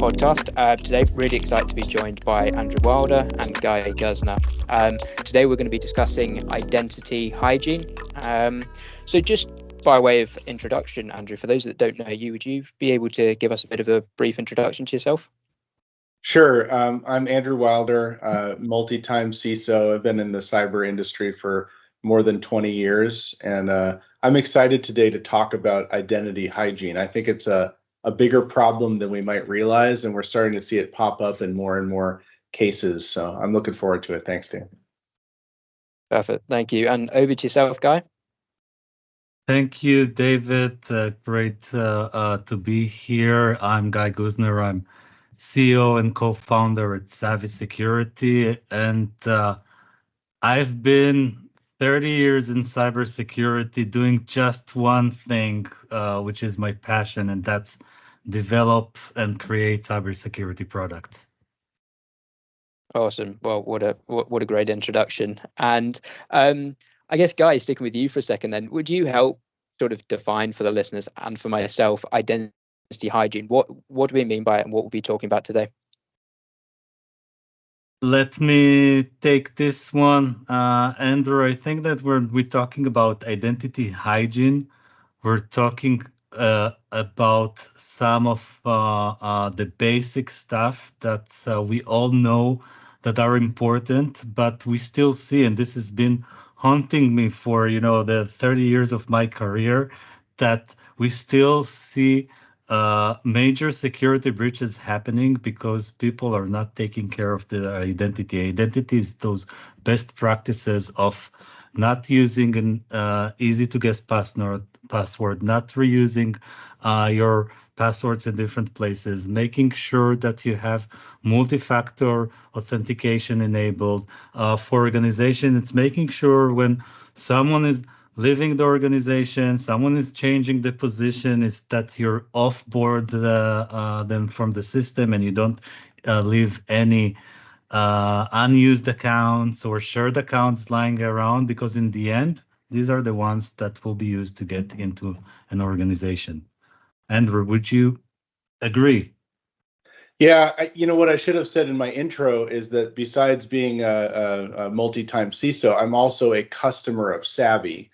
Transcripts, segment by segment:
podcast. Today, really excited to be joined by Andrew Wilder and Guy Guzner. Today, we're going to be discussing identity hygiene. So just by way of introduction, Andrew, for those that don't know you, would you be able to give us a bit of a brief introduction to yourself? Sure. I'm Andrew Wilder, multi-time CISO. I've been in the cyber industry for more than 20 years, and I'm excited today to talk about identity hygiene. I think it's a bigger problem than we might realize, and we're starting to see it pop up in more and more cases. So I'm looking forward to it. Thanks, Dan. Perfect. Thank you. And over to yourself, Guy. Thank you, David. Great to be here. I'm Guy Guzner. I'm CEO and co-founder at Savvy Security, and I've been 30 years in cybersecurity doing just one thing, which is my passion, and that's develop and create cybersecurity products. Awesome. Well, what a great introduction. And I guess, Guy, sticking with you for a second, then, would you help sort of define for the listeners and for myself identity hygiene? What do we mean by it, and what we'll be talking about today? Let me take this one, Andrew. I think that when we're talking about identity hygiene, we're talking about some of the basic stuff that we all know that are important, but we still see, and this has been haunting me for the 30 years of my career, that we still see major security breaches happening because people are not taking care of their identity. Identity is those best practices of not using an easy to guess password, not reusing your passwords in different places, making sure that you have multi-factor authentication enabled. For organization, it's making sure when someone is leaving the organization, someone is changing the position, is that you're offboard them from the system and you don't leave any unused accounts or shared accounts lying around, because in the end, these are the ones that will be used to get into an organization. Andrew, would you agree? Yeah, what I should have said in my intro is that besides being a multi-time CISO, I'm also a customer of Savvy.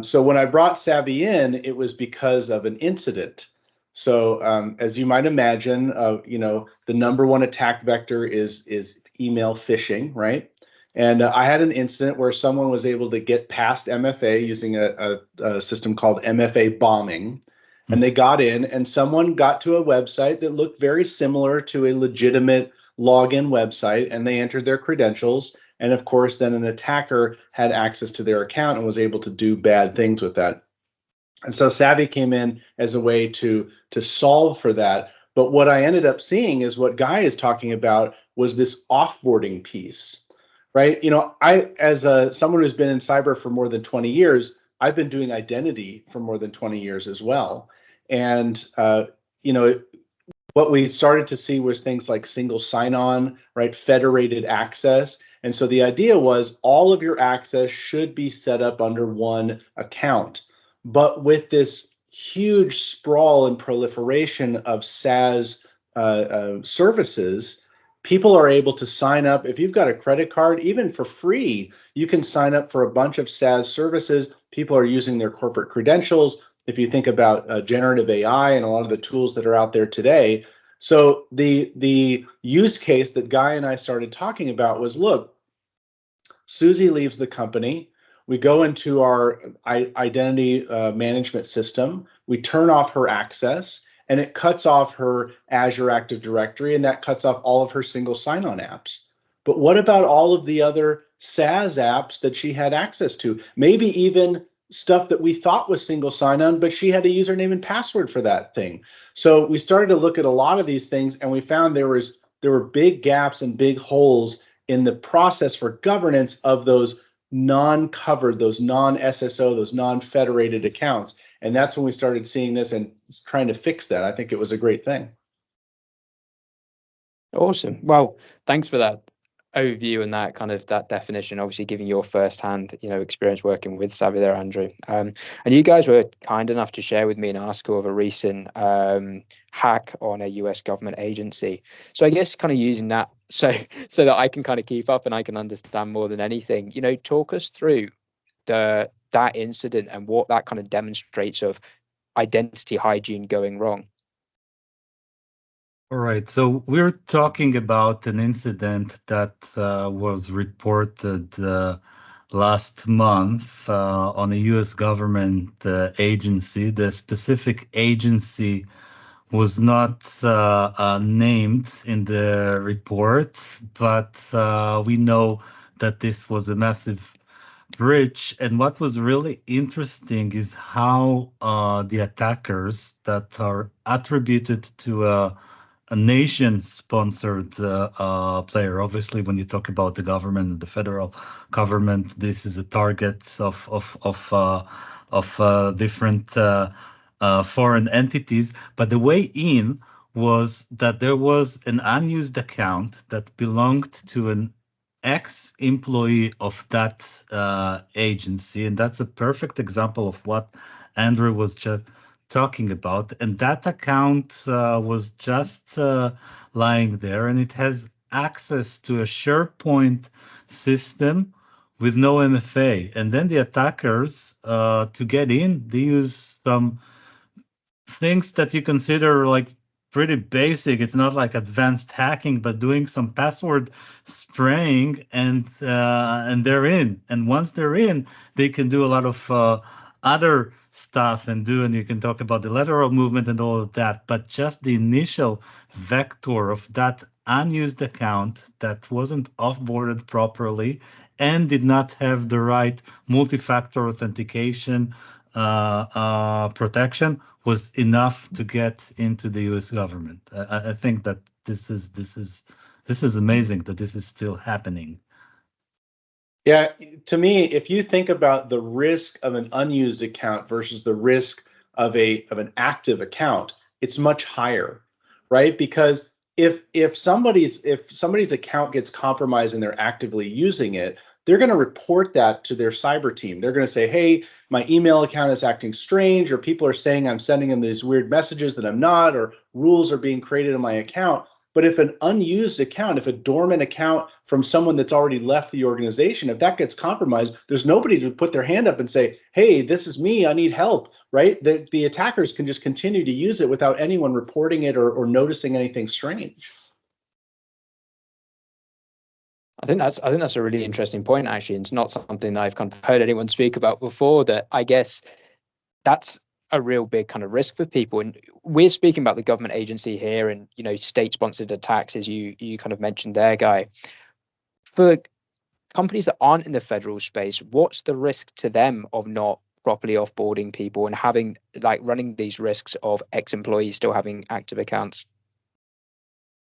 So when I brought Savvy in, it was because of an incident. So as you might imagine, the number one attack vector is email phishing, right? And I had an incident where someone was able to get past MFA using a system called MFA bombing. And they got in, and someone got to a website that looked very similar to a legitimate login website, and they entered their credentials. And of course, then an attacker had access to their account and was able to do bad things with that. And so Savvy came in as a way to solve for that. But what I ended up seeing is what Guy is talking about was this offboarding piece, right? As someone who's been in cyber for more than 20 years, I've been doing identity for more than 20 years as well. And, what we started to see was things like single sign-on, right? Federated access. And so the idea was all of your access should be set up under one account. But with this huge sprawl and proliferation of SaaS services, people are able to sign up. If you've got a credit card, even for free, you can sign up for a bunch of SaaS services. People are using their corporate credentials. If you think about generative AI and a lot of the tools that are out there today. So the use case that Guy and I started talking about was, look, Susie leaves the company. We go into our identity management system. We turn off her access, and it cuts off her Azure Active Directory, and that cuts off all of her single sign-on apps. But what about all of the other SaaS apps that she had access to? Maybe even stuff that we thought was single sign-on, but she had a username and password for that thing. So we started to look at a lot of these things, and we found there were big gaps and big holes in the process for governance of those non-covered, those non-SSO, those non-federated accounts. And that's when we started seeing this and trying to fix that. I think it was a great thing. Awesome. Well, thanks for that. overview and that kind of that definition, obviously giving your first-hand experience working with Savvy there, Andrew. And you guys were kind enough to share with me an article of a recent hack on a US government agency. So I guess kind of using that so that I can kind of keep up and I can understand more than anything, talk us through that incident and what that kind of demonstrates of identity hygiene going wrong. All right, so we're talking about an incident that was reported last month on a US government agency. The specific agency was not named in the report, but we know that this was a massive breach. And what was really interesting is how the attackers that are attributed to a nation-sponsored player. Obviously, when you talk about the government, the federal government, this is a target of different foreign entities. But the way in was that there was an unused account that belonged to an ex-employee of that agency, and that's a perfect example of what Andrew was just talking about. And that account was just lying there, and it has access to a SharePoint system with no MFA. And then the attackers, to get in, they use some things that you consider like pretty basic. It's not like advanced hacking, but doing some password spraying, and they're in. And once they're in, they can do a lot of other stuff and you can talk about the lateral movement and all of that. But just the initial vector of that unused account that wasn't offboarded properly and did not have the right multi-factor authentication protection was enough to get into the U.S. government. I think that this is amazing that this is still happening. Yeah, to me, if you think about the risk of an unused account versus the risk of an active account, it's much higher, right? Because if somebody's account gets compromised and they're actively using it, they're going to report that to their cyber team. They're going to say, hey, my email account is acting strange, or people are saying I'm sending them these weird messages that I'm not, or rules are being created in my account. But if an unused account, if a dormant account from someone that's already left the organization, if that gets compromised, there's nobody to put their hand up and say, hey, this is me, I need help, right? The attackers can just continue to use it without anyone reporting it or noticing anything strange. I think that's a really interesting point, actually. It's not something that I've kind of heard anyone speak about before, that I guess that's a real big kind of risk for people. And we're speaking about the government agency here and, state-sponsored attacks, as you kind of mentioned there, Guy. For companies that aren't in the federal space, what's the risk to them of not properly offboarding people and having running these risks of ex-employees still having active accounts?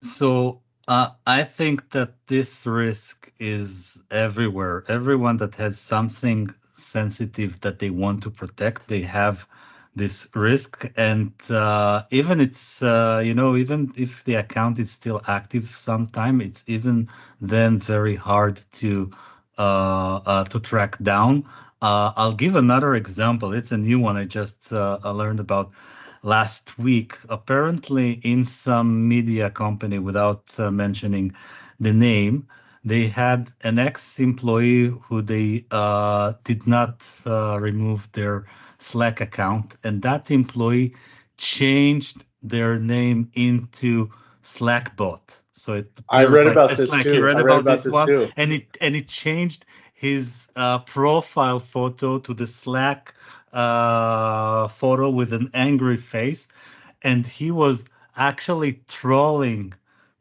So I think that this risk is everywhere. Everyone that has something sensitive that they want to protect, they have this risk. And even even if the account is still active sometime, it's even then very hard to track down. I'll give another example. It's a new one I just learned about last week. Apparently, in some media company, without mentioning the name, they had an ex-employee who they did not remove their Slack account, and that employee changed their name into Slackbot. So it I read like about this Slack. too. You read I read about this this one, too. and it changed his profile photo to the Slack photo with an angry face, and he was actually trolling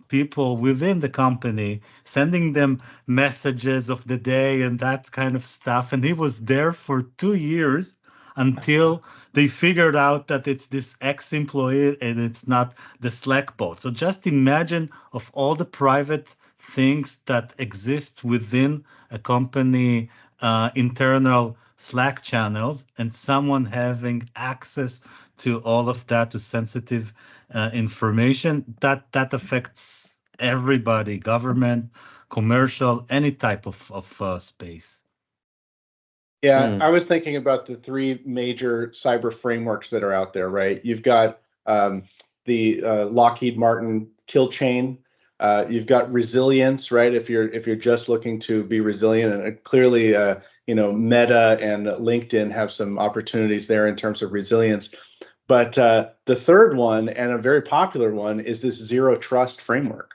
people within the company, sending them messages of the day and that kind of stuff. And he was there for 2 years until they figured out that it's this ex-employee and it's not the Slack bot. So just imagine of all the private things that exist within a company internal Slack channels, and someone having access to all of that, to sensitive information that affects everybody, government, commercial, any type of space. Yeah, I was thinking about the three major cyber frameworks that are out there, right? You've got the Lockheed Martin kill chain. You've got resilience, right? If you're just looking to be resilient, and clearly, Meta and LinkedIn have some opportunities there in terms of resilience. But the third one, and a very popular one, is this zero trust framework.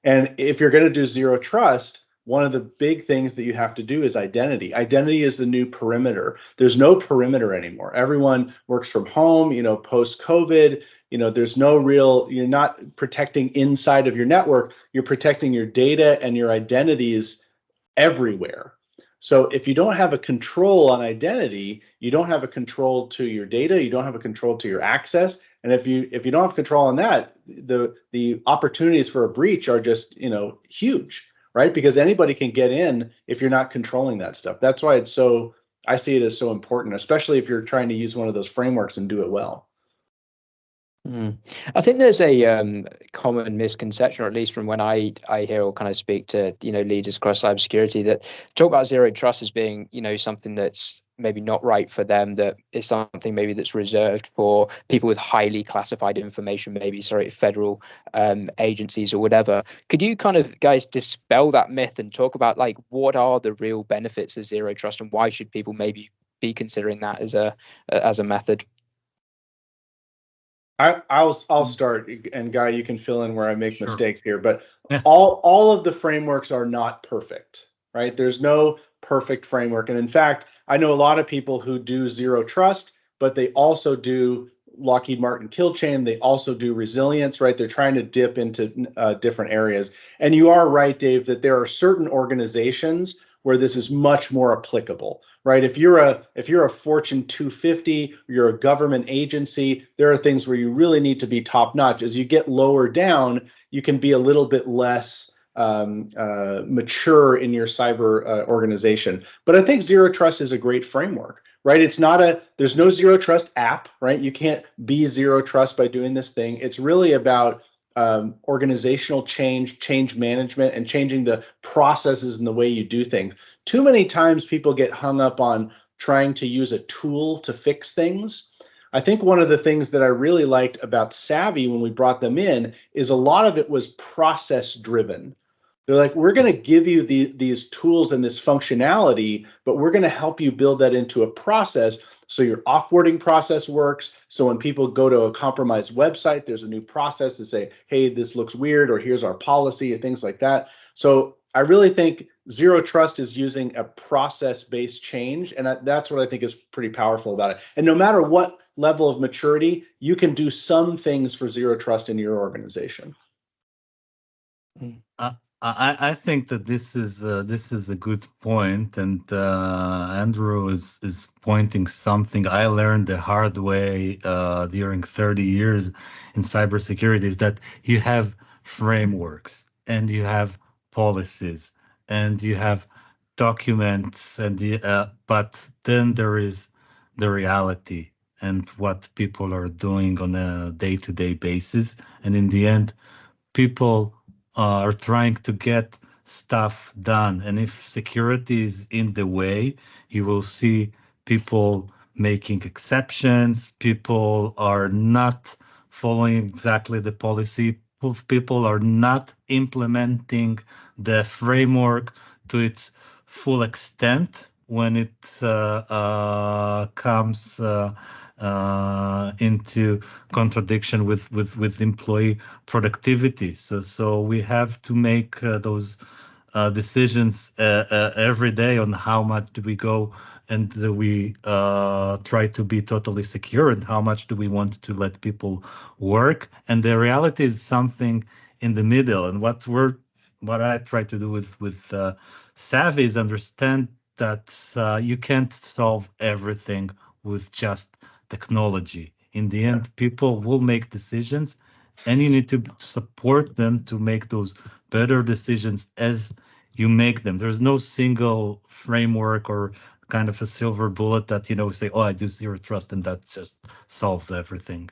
And if you're going to do zero trust, one of the big things that you have to do is identity. Identity is the new perimeter. There's no perimeter anymore. Everyone works from home, post-COVID, there's no real, you're not protecting inside of your network, you're protecting your data and your identities everywhere. So if you don't have a control on identity, you don't have a control to your data, you don't have a control to your access. And if you don't have control on that, the opportunities for a breach are just, huge, right? Because anybody can get in if you're not controlling that stuff. That's why I see it as so important, especially if you're trying to use one of those frameworks and do it well. I think there's a common misconception, or at least from when I hear or kind of speak to leaders across cybersecurity, that talk about zero trust as being something that's maybe not right for them, that is something maybe that's reserved for people with highly classified information, maybe federal agencies or whatever. Could you kind of guys dispel that myth and talk about like what are the real benefits of zero trust and why should people maybe be considering that as a method? I'll start, and Guy, you can fill in where I make mistakes here. But Yeah. all of the frameworks are not perfect, right? There's no perfect framework, and in fact, I know a lot of people who do zero trust, but they also do Lockheed Martin kill chain. They also do resilience, right? They're trying to dip into different areas. And you are right, Dave, that there are certain organizations where this is much more applicable, right? If you're a Fortune 250, you're a government agency, there are things where you really need to be top notch. As you get lower down, you can be a little bit less mature in your cyber organization. But I think zero trust is a great framework, right? There's no zero trust app, right? You can't be zero trust by doing this thing. It's really about organizational change management, and changing the processes and the way you do things. Too many times people get hung up on trying to use a tool to fix things. I think one of the things that I really liked about Savvy when we brought them in is a lot of it was process driven. They're like, we're going to give you these tools and this functionality, but we're going to help you build that into a process so your offboarding process works. So when people go to a compromised website, there's a new process to say, hey, this looks weird, or here's our policy, or things like that. So I really think zero trust is using a process-based change, and that's what I think is pretty powerful about it. And no matter what level of maturity, you can do some things for zero trust in your organization. I think that this is a good point, and Andrew is pointing something I learned the hard way during 30 years in cybersecurity, is that you have frameworks and you have policies and you have documents, and but then there is the reality and what people are doing on a day-to-day basis, and in the end, people are trying to get stuff done. And if security is in the way, you will see people making exceptions. People are not following exactly the policy. People are not implementing the framework to its full extent when it comes into contradiction with employee productivity. So we have to make those decisions every day on how much do we go and do we try to be totally secure, and how much do we want to let people work. And the reality is something in the middle. And what I try to do with Savvy is understand that you can't solve everything with just technology. In the end, people will make decisions, and you need to support them to make those better decisions as you make them. There's no single framework or kind of a silver bullet that, say, oh, I do zero trust and that just solves everything.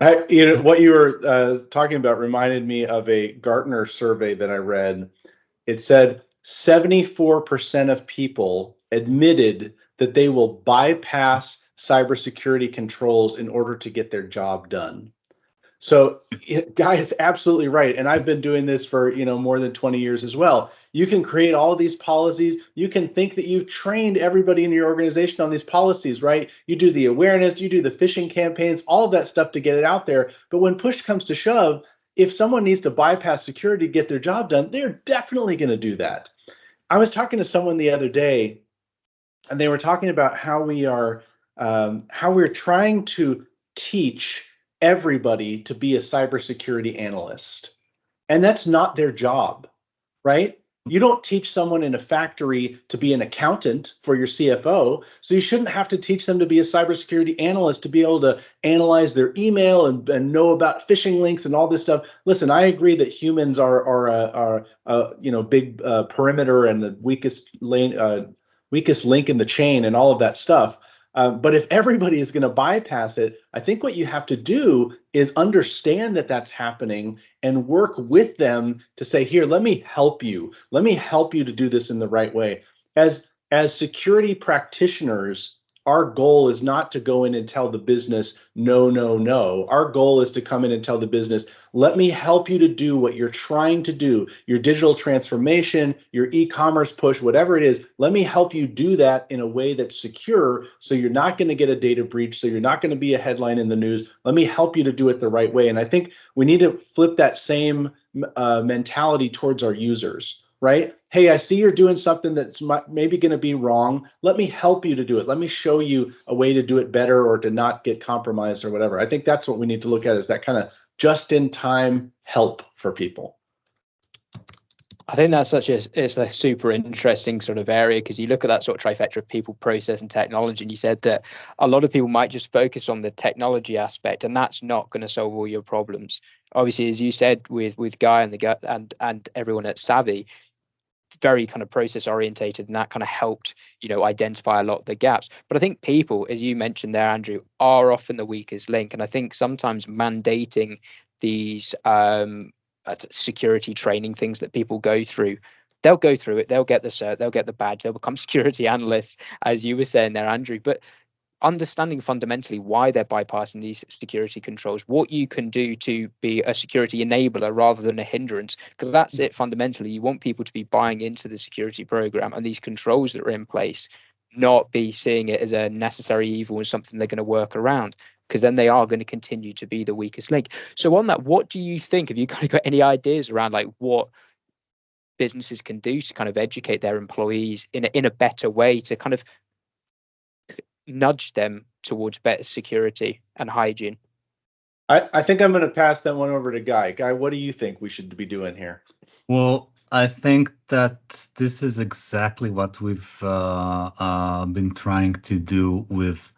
What you were talking about reminded me of a Gartner survey that I read. It said 74% of people admitted that they will bypass cybersecurity controls in order to get their job done. So, Guy is absolutely right. And I've been doing this for, more than 20 years as well. You can create all these policies. You can think that you've trained everybody in your organization on these policies, right? You do the awareness, you do the phishing campaigns, all of that stuff to get it out there. But when push comes to shove, if someone needs to bypass security to get their job done, they're definitely going to do that. I was talking to someone the other day, and they were talking about how we're trying to teach everybody to be a cybersecurity analyst. And that's not their job, right? You don't teach someone in a factory to be an accountant for your CFO, so you shouldn't have to teach them to be a cybersecurity analyst to be able to analyze their email and know about phishing links and all this stuff. Listen, I agree that humans are a big perimeter and the weakest link in the chain and all of that stuff. But if everybody is going to bypass it, I think what you have to do is understand that that's happening and work with them to say, here, let me help you. Let me help you to do this in the right way. As security practitioners, our goal is not to go in and tell the business, no, no, no. Our goal is to come in and tell the business, let me help you to do what you're trying to do, your digital transformation, your e-commerce push, whatever it is. Let me help you do that in a way that's secure, so you're not going to get a data breach, so you're not going to be a headline in the news. Let me help you to do it the right way. And I think we need to flip that same mentality towards our users, right? Hey, I see you're doing something that's maybe going to be wrong. Let me help you to do it. Let me show you a way to do it better or to not get compromised or whatever. I think that's what we need to look at, is that kind of just-in-time help for people. I think that's it's a super interesting sort of area, because you look at that sort of trifecta of people, process, and technology, and you said that a lot of people might just focus on the technology aspect, and that's not going to solve all your problems. Obviously, as you said with Guy and everyone at Savvy, very kind of process orientated, and that kind of helped identify a lot of the gaps. But I think people, as you mentioned there, Andrew, are often the weakest link, and I think sometimes mandating these security training things that people go through, they'll go through it, they'll get the cert, they'll get the badge, they'll become security analysts, as you were saying there, Andrew. But understanding fundamentally why they're bypassing these security controls, what you can do to be a security enabler rather than a hindrance, because that's it fundamentally. You want people to be buying into the security program and these controls that are in place, not be seeing it as a necessary evil and something they're going to work around, because then they are going to continue to be the weakest link. So on that, what do you think? Have you kind of got any ideas around like what businesses can do to kind of educate their employees in a better way to kind of nudge them towards better security and hygiene? I think I'm going to pass that one over to Guy. Guy, what do you think we should be doing here? Well, I think that this is exactly what we've been trying to do with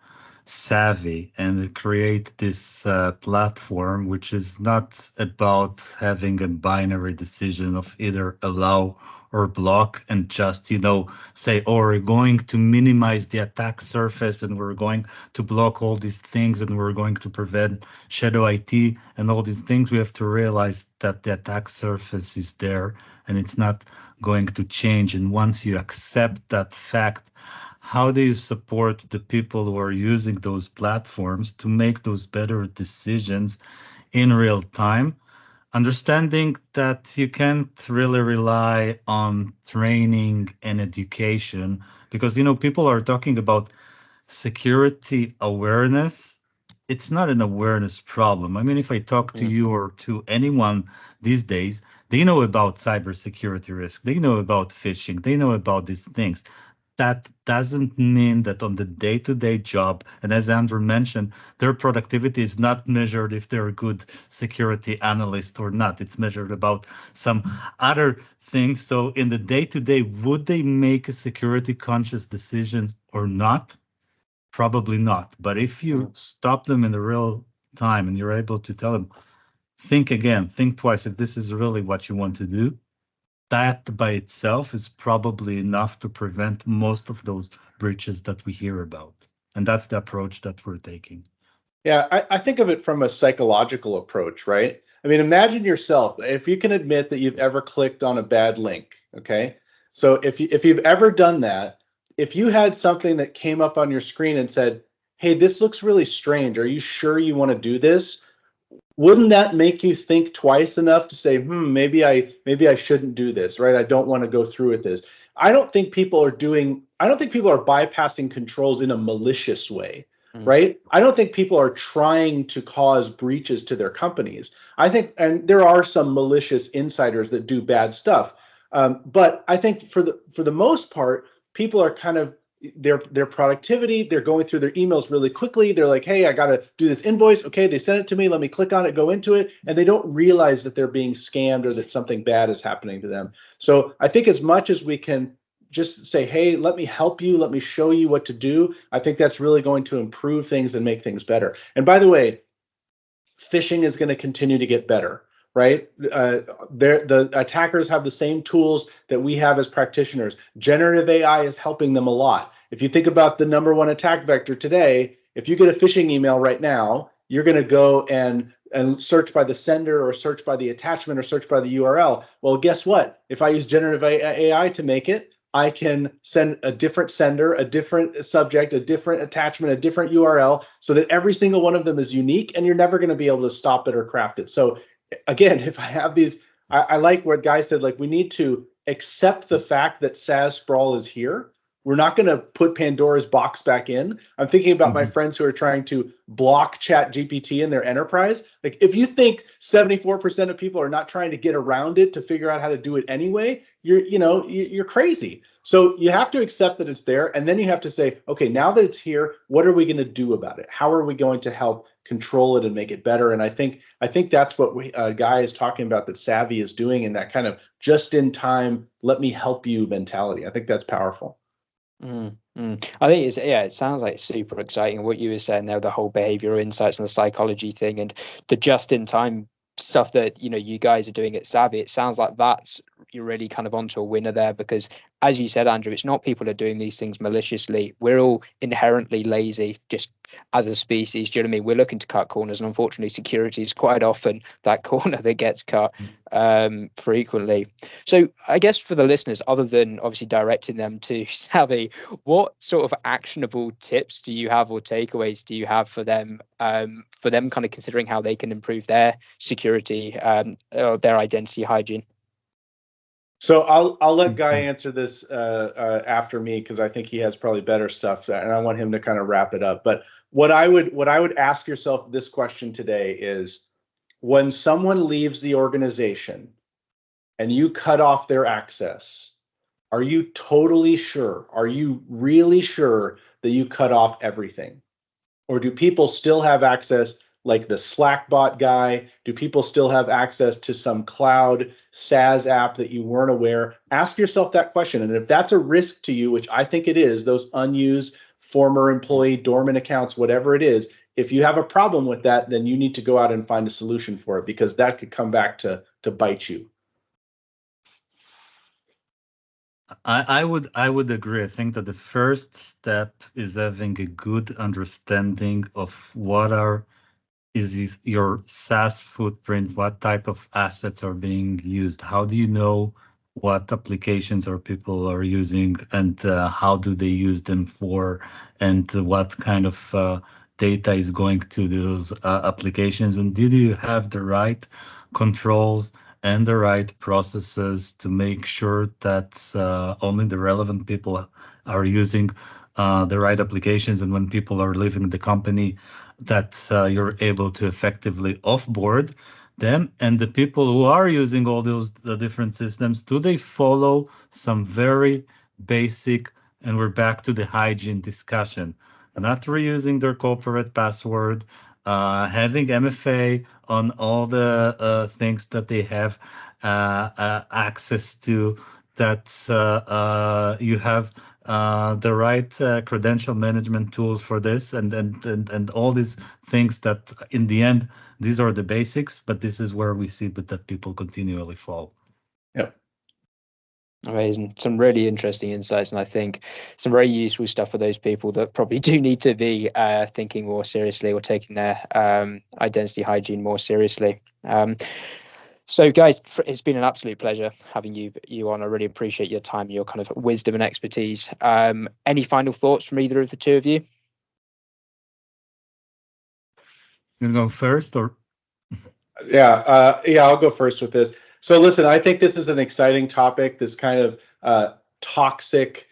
Savvy, and create this platform which is not about having a binary decision of either allow or block, and just say, oh, we're going to minimize the attack surface and we're going to block all these things and we're going to prevent shadow IT and all these things. We have to realize that the attack surface is there and it's not going to change. And once you accept that fact, how do you support the people who are using those platforms to make those better decisions in real time? Understanding that you can't really rely on training and education, because people are talking about security awareness. It's not an awareness problem. I mean, if I talk to you or to anyone these days, they know about cybersecurity risk, they know about phishing, they know about these things. That doesn't mean that on the day-to-day job, and as Andrew mentioned, their productivity is not measured if they're a good security analyst or not. It's measured about some other things. So in the day-to-day, would they make a security conscious decisions or not? Probably not. But if you stop them in the real time and you're able to tell them, think again, think twice if this is really what you want to do, that by itself is probably enough to prevent most of those breaches that we hear about. And that's the approach that we're taking. Yeah, I think of it from a psychological approach, right? I mean, imagine yourself, if you can admit that you've ever clicked on a bad link, okay? So if you've ever done that, if you had something that came up on your screen and said, "Hey, this looks really strange. Are you sure you want to do this?" Wouldn't that make you think twice enough to say, maybe I shouldn't do this, right? I don't want to go through with this. I don't think people are bypassing controls in a malicious way, right? I don't think people are trying to cause breaches to their companies. I think, and there are some malicious insiders that do bad stuff. But I think for the most part, people are kind of their productivity, they're going through their emails really quickly. They're like, hey, I got to do this invoice. Okay, they sent it to me. Let me click on it, go into it. And they don't realize that they're being scammed or that something bad is happening to them. So I think as much as we can just say, hey, let me help you, let me show you what to do, I think that's really going to improve things and make things better. And by the way, phishing is going to continue to get better, right? The attackers have the same tools that we have as practitioners. Generative AI is helping them a lot. If you think about the number one attack vector today, if you get a phishing email right now, you're going to go and search by the sender or search by the attachment or search by the URL. Well, guess what? If I use generative AI to make it, I can send a different sender, a different subject, a different attachment, a different URL, so that every single one of them is unique and you're never going to be able to stop it or craft it. So again, if I have these, I like what Guy said, like we need to accept the fact that SaaS sprawl is here. We're not going to put Pandora's box back in. I'm thinking about my friends who are trying to block Chat GPT in their enterprise. Like if you think 74% of people are not trying to get around it to figure out how to do it anyway, you're crazy. So you have to accept that it's there, and then you have to say, okay, now that it's here, what are we going to do about it? How are we going to help control it and make it better? And I think that's what Guy is talking about, that Savvy is doing, in that kind of just in time, let me help you mentality. I think that's powerful. I think it sounds like super exciting what you were saying there, the whole behavioral insights and the psychology thing and the just in time stuff that you guys are doing at Savvy. It sounds like you're really kind of onto a winner there, because as you said, Andrew, it's not people are doing these things maliciously. We're all inherently lazy just as a species. Do you know what I mean? We're looking to cut corners, and unfortunately security is quite often that corner that gets cut frequently. So I guess for the listeners, other than obviously directing them to Savvy, what sort of actionable tips do you have or takeaways do you have for them kind of considering how they can improve their security or their identity hygiene? So I'll let Guy answer this after me, because I think he has probably better stuff, and I want him to kind of wrap it up. But what I would ask yourself this question today is, when someone leaves the organization and you cut off their access, are you totally sure? Are you really sure that you cut off everything? Or do people still have access, like the Slackbot guy? Do people still have access to some cloud SaaS app that you weren't aware? Ask yourself that question. And if that's a risk to you, which I think it is, those unused former employee dormant accounts, whatever it is, if you have a problem with that, then you need to go out and find a solution for it, because that could come back to bite you. I would agree. I think that the first step is having a good understanding of is your SaaS footprint, what type of assets are being used, how do you know what applications or people are using, and how do they use them for, and what kind of data is going to those applications, and do you have the right controls and the right processes to make sure that only the relevant people are using the right applications, and when people are leaving the company, that you're able to effectively offboard them. And the people who are using all the different systems, do they follow some very basic, and we're back to the hygiene discussion, not reusing their corporate password, having MFA on all the things that they have access to, that you have the right credential management tools for this, and all these things that in the end, these are the basics, but this is where we see that people continually fall. Yep. Amazing. Some really interesting insights, and I think some very useful stuff for those people that probably do need to be thinking more seriously or taking their identity hygiene more seriously. So, guys, it's been an absolute pleasure having you on. I really appreciate your time, your kind of wisdom and expertise. Any final thoughts from either of the two of you? You go first, or? Yeah, I'll go first with this. So listen, I think this is an exciting topic, this kind of toxic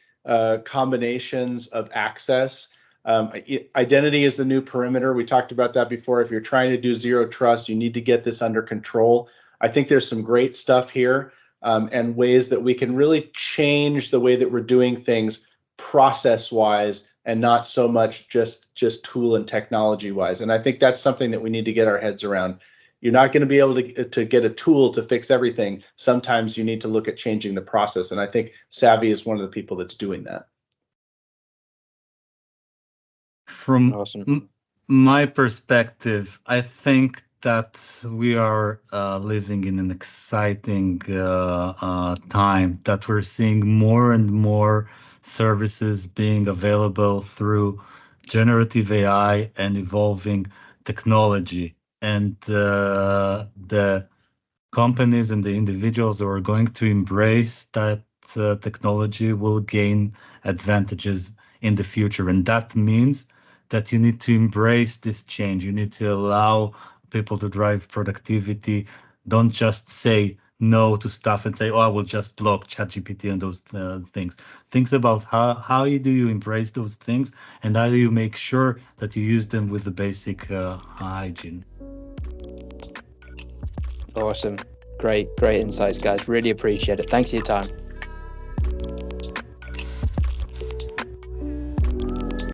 combinations of access. Identity is the new perimeter. We talked about that before. If you're trying to do zero trust, you need to get this under control. I think there's some great stuff here, and ways that we can really change the way that we're doing things process-wise and not so much just tool and technology-wise. And I think that's something that we need to get our heads around. You're not going to be able to get a tool to fix everything. Sometimes you need to look at changing the process. And I think Savvy is one of the people that's doing that. From Awesome. my perspective, I think that we are living in an exciting time, that we're seeing more and more services being available through generative AI and evolving technology. And the companies and the individuals who are going to embrace that technology will gain advantages in the future. And that means that you need to embrace this change. You need to allow people to drive productivity. Don't just say no to stuff and say, oh, I will just block ChatGPT and those things. Think about how do you embrace those things, and how do you make sure that you use them with the basic hygiene. Awesome. Great insights, guys. Really appreciate it. Thanks for your time.